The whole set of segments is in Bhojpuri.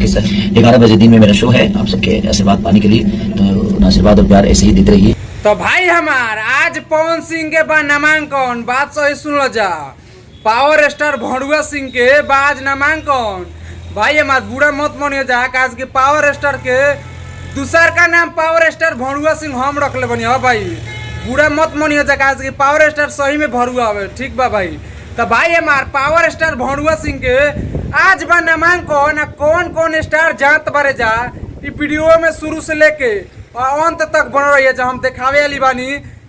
आपके साथ 11 बजे दिन में मेरा शो है, आप सबके आशीर्वाद पाने के लिए, तो आशीर्वाद और प्यार ऐसे ही देते रहिए। तो भाई हमार आज पवन सिंह के बा नामांकन, बात सही सुन लो जा। पावर स्टार भड़ुआ सिंह के बाज नामांकन। भाई हमार बुरा मत मानिए जा, आज के पावर स्टार के दूसर का नाम पावर स्टार भड़ुआ सिंह हम रख ले बनी। भाई बुरा मत मानिए जा, आज के पावर स्टार सही में भड़ुआ हवे, ठीक बा भाई। तो भाई हमार पावर स्टार भड़ुआ सिंह के आज बा नामांकन। कौन कौन स्टार जात बारे जा ई वीडियो में शुरू से लेके और अंत तक बन रही है, जब हम दिखावे वाली बानी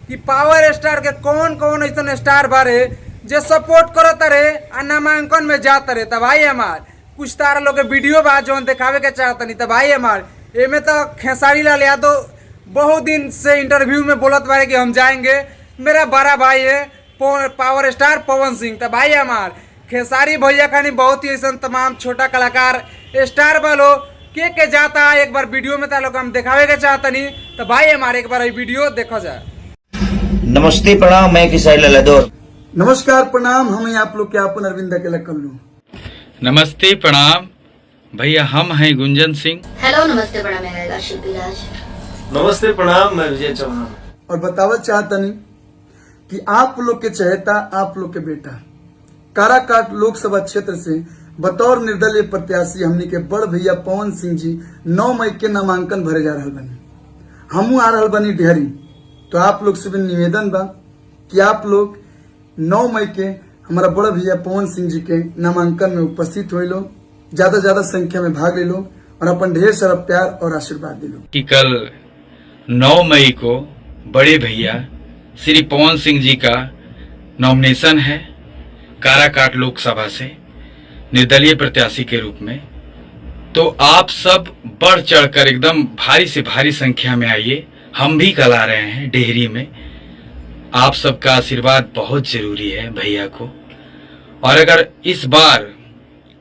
कि पावर स्टार के कौन कौन ऐसा स्टार बारे जो सपोर्ट करत रहे आ नामांकन में जात रहे। तो भाई हमार कुछ तारा लोग के वीडियो बा जो दिखावे के चाहता नहीं। तो भाई हमार एमे तो खेसारी लाल यादव बहुत दिन से इंटरव्यू में बोलत बारे कि हम जाएंगे, मेरा बड़ा भाई है पावर स्टार पवन सिंह। तो भाई हमार खेसारी भैया खानी बहुत ही ऐसा तमाम छोटा कलाकार स्टार वालों के जाता है, एक बार वीडियो में लोग हम दिखावे के चाहता नहीं। तो भाई हमारे एक बार वीडियो देखा जाए। नमस्ते प्रणाम, मैं किसाई लाल यादव। नमस्कार प्रणाम, हम आप लोग के अपन अरविंद अकेला कल्लू। नमस्ते प्रणाम भैया, हम हैं गुंजन सिंह। हेलो नमस्ते प्रणाम, मैं शिल्पी राज। नमस्ते प्रणाम, मैं विजय चौहान। और बतावत चाहता नहीं कि आप लोग के चहेता, आप लोग के बेटा काराकाट लोकसभा क्षेत्र से बतौर निर्दलीय प्रत्याशी हमनी के बड़ भैया पवन सिंह जी 9 मई के नामांकन भरे जा रहा बनी। हमू आ रहा बनी डेहरी। तो आप लोग से भी निवेदन बा कि आप लोग 9 मई के हमारा बड़ा भैया पवन सिंह जी के नामांकन में उपस्थित हो लो, ज्यादा संख्या में भाग ले लो और अपन ढेर सारा प्यार और आशीर्वाद दे लो। कि कल 9 मई को बड़े भैया श्री पवन सिंह जी का नॉमिनेशन है काराकाट लोकसभा से निर्दलीय प्रत्याशी के रूप में। तो आप सब बढ़ चढ़कर एकदम भारी से भारी संख्या में आइए। हम भी कल आ रहे हैं डेहरी में। आप सबका आशीर्वाद बहुत जरूरी है भैया को, और अगर इस बार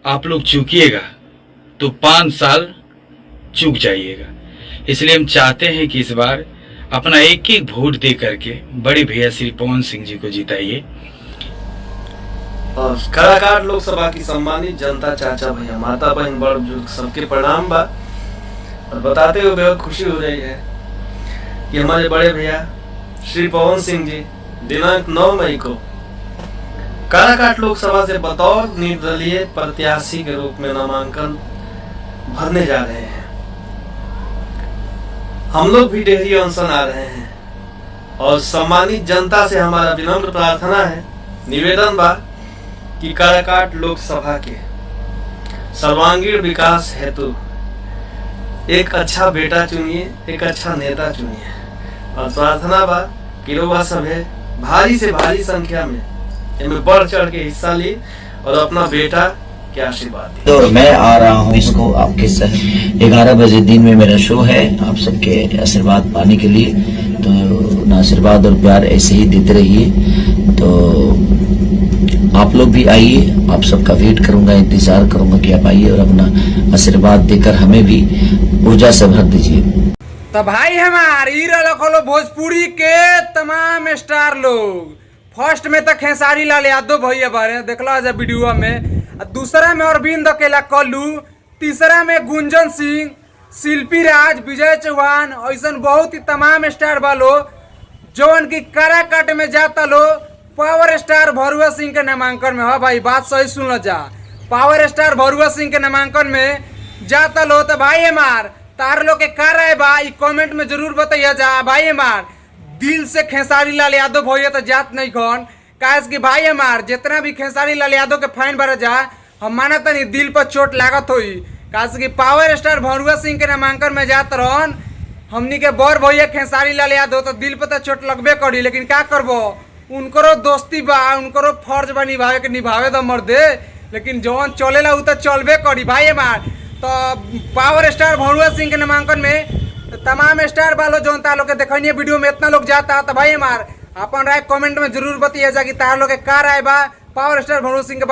आप लोग चूकिएगा तो 5 साल चूक जाइएगा। इसलिए हम चाहते हैं कि इस बार अपना एक एक वोट दे करके बड़े भैया श्री पवन सिंह जी को जिताइए। और काराकाट लोकसभा की सम्मानित जनता, चाचा भैया, माता बहन, बड़ बुजुर्ग सबके प्रणाम बा। और बताते हुए बेहद खुशी हो रही है कि हमारे बड़े भैया श्री पवन सिंह जी दिनांक 9 मई को काराकाट लोकसभा से बतौर निर्दलीय प्रत्याशी के रूप में नामांकन भरने जा रहे हैं। हम लोग भी डेहरी अनशन आ रहे हैं और सम्मानित जनता से हमारा विनम्र प्रार्थना है, निवेदन बा कि काराकाट लोकसभा के सर्वांगीण विकास हेतु एक अच्छा बेटा चुनिए, एक अच्छा नेता चुनिए। और प्रार्थना बा कि लोग सभे भारी से भारी संख्या में इनमें बढ़ चढ़ के हिस्सा ली और अपना बेटा के आशीर्वाद दी। तो मैं आ रहा हूँ इसको आपके साथ 11 बजे दिन में मेरा शो है, आप सबके आशीर्वाद पाने के लिए, तो आशीर्वाद और प्यार ऐसे ही देते रहिए। तो आप लोग भी आइए, आप सबका वेट करूंगा, इंतजार करूंगा कि आप आइए और अपना आशीर्वाद देकर हमें भी ऊर्जा से भर दीजिए। तो भाई हमार खोलो भोजपुरी के तमाम स्टार लोग। फर्स्ट में तो खेसारी लाल यादव भैया बारे देखला जा वीडियो में, दूसरा में अरविंद अकेला कल्लू, तीसरा में गुंजन सिंह, शिल्पी राज, विजय चौहान, ऐसा बहुत ही तमाम स्टार वालो जौन की काराकाट में जाता लो पावर स्टार भड़ुआ सिंह के नामांकन में। हाँ भाई बात सही सुन लो जा, पावर स्टार भड़ुआ सिंह के नामांकन में जाता लो। तो भाई हमार तार लोग के का राय बा कमेंट में जरूर बताइए जा। भाई हमार दिल से खेसारी लाल यादव भैया तो जात नहीं कौन, काश कि भाई हमार जितना भी खेसारी लाल यादव के फैन बड़ा जा, हम माना नहीं दिल पर चोट लागत हुई। काश कि पावर स्टार भड़ुआ सिंह के नामांकन में जात रहन हमनी के बड़ भैया खेसारी लाल यादव, तो दिल पर तो चोट लगबे करी। लेकिन का करबो, उनको दोस्ती बा, उनको फर्ज बा निभावे के, निभावे तो मर्दे, लेकिन जौन चलेला उ तो चलबे करी। भाई हमार तो पावर स्टार भड़ुआ सिंह के नामांकन में तमाम स्टार वालों जो तार के देखनी वीडियो में इतना लोग जाता। तो भाई हमार अपन राय कमेंट में जरूर बताइए जा कि तार लोग के का राय बा पावर स्टार भड़ुआ सिंह के।